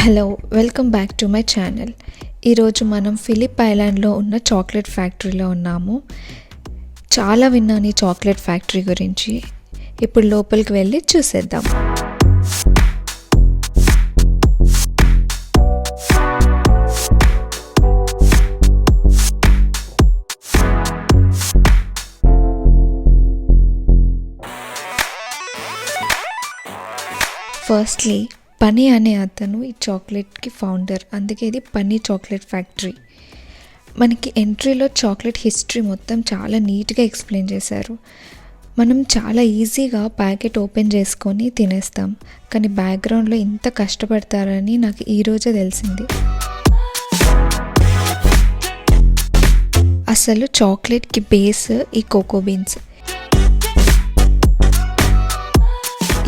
Hello, welcome back to my channel. ఈరోజు మనం Philip ఐలాండ్లో ఉన్న చాక్లెట్ ఫ్యాక్టరీలో ఉన్నాము. చాలా విన్నాను ఈ చాక్లెట్ ఫ్యాక్టరీ గురించి. ఇప్పుడు లోపలికి వెళ్ళి చూసేద్దాం. ఫస్ట్లీ పని అనే అతను ఈ చాక్లెట్కి ఫౌండర్, అందుకే ఇది పని చాక్లెట్ ఫ్యాక్టరీ. మనకి ఎంట్రీలో చాక్లెట్ హిస్టరీ మొత్తం చాలా నీట్గా ఎక్స్ప్లెయిన్ చేశారు. మనం చాలా ఈజీగా ప్యాకెట్ ఓపెన్ చేసుకొని తినేస్తాం, కానీ బ్యాక్గ్రౌండ్లో ఇంత కష్టపడతారని నాకు ఈరోజే తెలిసింది. అసలు చాక్లెట్కి బేస్ ఈ కోకో బీన్స్.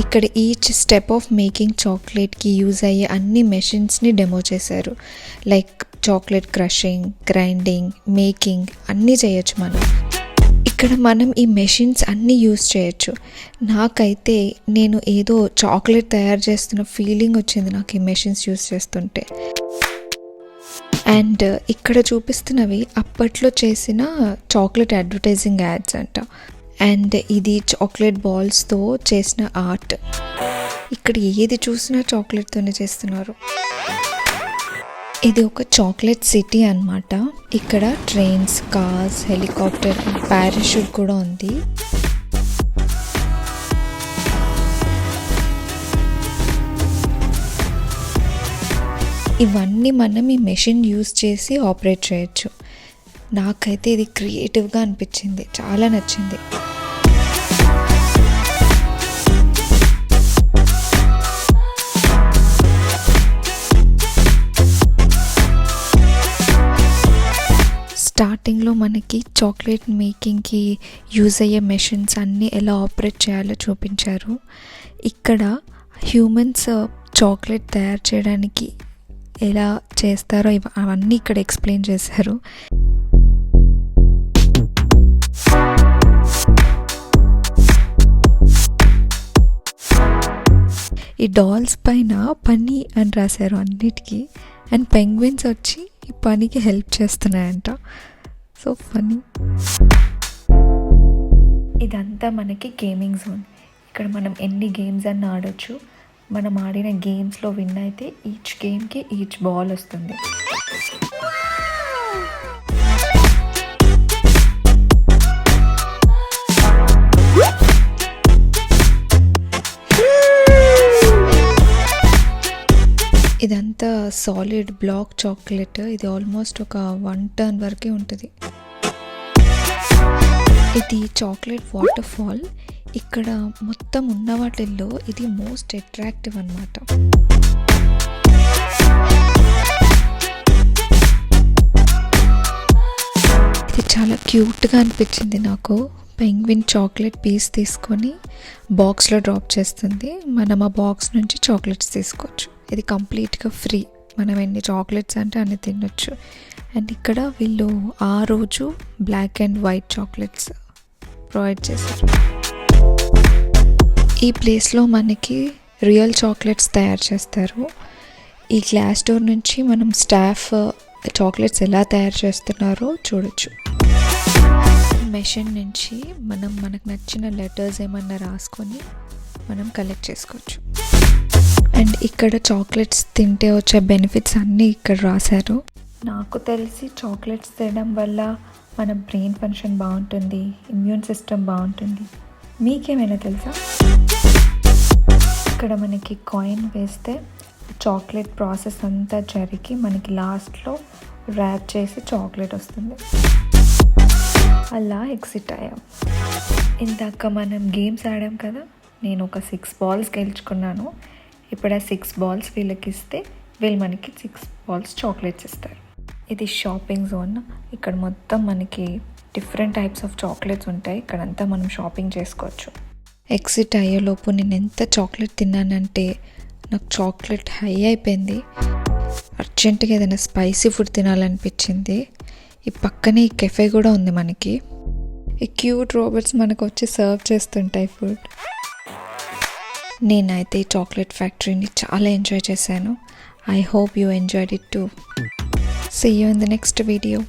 ఇక్కడ ఈచ్ స్టెప్ ఆఫ్ మేకింగ్ చాక్లెట్కి యూజ్ అయ్యే అన్ని మెషిన్స్ని డెమో చేశారు. Like chocolate crushing, grinding, making అన్నీ చేయొచ్చు మనం. ఇక్కడ మనం ఈ మెషిన్స్ అన్నీ యూజ్ చేయొచ్చు. నాకైతే నేను ఏదో చాక్లెట్ తయారు చేస్తున్న ఫీలింగ్ వచ్చింది నాకు ఈ మెషిన్స్ యూజ్ చేస్తుంటే. అండ్ ఇక్కడ చూపిస్తున్నవి అప్పట్లో చేసిన చాక్లెట్ అడ్వర్టైజింగ్ యాడ్స్ అంట. అండ్ ఇది చాక్లెట్ బాల్స్తో చేసిన ఆర్ట్. ఇక్కడ ఏది చూసినా చాక్లెట్తోనే చేస్తున్నారు. ఇది ఒక చాక్లెట్ సిటీ అన్నమాట. ఇక్కడ trains, cars, helicopter and parachute కూడా ఉంది. ఇవన్నీ మనం ఈ మెషిన్ యూజ్ చేసి ఆపరేట్ చేయొచ్చు. నాకైతే ఇది క్రియేటివ్గా అనిపించింది, చాలా నచ్చింది. స్టార్టింగ్లో మనకి చాక్లెట్ మేకింగ్కి యూజ్ అయ్యే మెషిన్స్ అన్నీ ఎలా ఆపరేట్ చేయాలో చూపించారు. ఇక్కడ హ్యూమన్స్ చాక్లెట్ తయారు చేయడానికి ఎలా చేస్తారో అవన్నీ ఇక్కడ ఎక్స్ప్లెయిన్ చేశారు. ఈ డాల్స్ పైన పని అని రాశారు అన్నిటికీ. అండ్ పెంగ్విన్స్ వచ్చి ఈ పనికి హెల్ప్ చేస్తున్నాయంట. So funny. ఇదంతా మనకి గేమింగ్ జోన్. ఇక్కడ మనం ఎన్ని గేమ్స్ అన్న ఆడొచ్చు. మనం ఆడిన గేమ్స్లో విన్ అయితే ఈచ్ గేమ్కి ఈచ్ బాల్ వస్తుంది. ఇదంతా సాలిడ్ బ్లాక్ చాక్లెట్. ఇది ఆల్మోస్ట్ ఒక 1 టన్ వరకే ఉంటుంది. ఇది చాక్లెట్ వాటర్ ఫాల్. ఇక్కడ మొత్తం ఉన్న వాటిల్లో ఇది మోస్ట్ అట్రాక్టివ్ అన్నమాట. ఇది చాలా క్యూట్గా అనిపించింది నాకు. పెంగ్విన్ చాక్లెట్ పీస్ తీసుకొని బాక్స్లో డ్రాప్ చేస్తుంది. మనం ఆ బాక్స్ నుంచి చాక్లెట్స్ తీసుకోవచ్చు. ఇది కంప్లీట్గా ఫ్రీ. మనం ఎన్ని చాక్లెట్స్ అంటే అన్ని తినొచ్చు. అండ్ ఇక్కడ వీళ్ళు ఆ రోజు black and white chocolates provide చేశారు. ఈ ప్లేస్లో మనకి రియల్ చాక్లెట్స్ తయారు చేస్తారు. ఈ గ్లాస్ డోర్ నుంచి మనం స్టాఫ్ చాక్లెట్స్ ఎలా తయారు చేస్తున్నారో చూడొచ్చు. మెషిన్ నుంచి మనకు నచ్చిన లెటర్స్ ఏమన్నా రాసుకొని మనం కలెక్ట్ చేసుకోవచ్చు. అండ్ ఇక్కడ చాక్లెట్స్ తింటే వచ్చే బెనిఫిట్స్ అన్నీ ఇక్కడ రాశారు. నాకు తెలిసి చాక్లెట్స్ తినడం వల్ల మన బ్రెయిన్ ఫంక్షన్ బాగుంటుంది, ఇమ్యూన్ సిస్టమ్ బాగుంటుంది. మీకేమైనా తెలుసా? ఇక్కడ మనకి కాయిన్ వేస్తే చాక్లెట్ ప్రాసెస్ అంతా జరిగి మనకి లాస్ట్లో ర్యాప్ చేసి చాక్లెట్ వస్తుంది. అలా ఎగ్జిట్ అయ్యాం. ఇందాక మనం గేమ్స్ ఆడాం కదా, నేను ఒక 6 బాల్స్ గెలుచుకున్నాను. ఇప్పుడు ఆ 6 బాల్స్ వీళ్ళకి ఇస్తే వీళ్ళు మనకి 6 బాల్స్ చాక్లెట్స్ ఇస్తారు. ఇది షాపింగ్ జోన్. ఇక్కడ మొత్తం మనకి డిఫరెంట్ టైప్స్ ఆఫ్ చాక్లెట్స్ ఉంటాయి. ఇక్కడంతా మనం షాపింగ్ చేసుకోవచ్చు. ఎగ్జిట్ అయ్యేలోపు నేను ఎంత చాక్లెట్ తిన్నానంటే నాకు చాక్లెట్ హై అయిపోయింది. అర్జెంటుగా ఏదైనా స్పైసీ ఫుడ్ తినాలనిపించింది. ఈ పక్కనే ఈ కెఫే కూడా ఉంది మనకి. ఈ క్యూట్ రోబోట్స్ మనకు వచ్చి సర్వ్ చేస్తుంటాయి ఫుడ్. నేనైతే ఈ చాక్లెట్ ఫ్యాక్టరీని చాలా ఎంజాయ్ చేశాను. I hope you enjoyed it too. See you in the next video.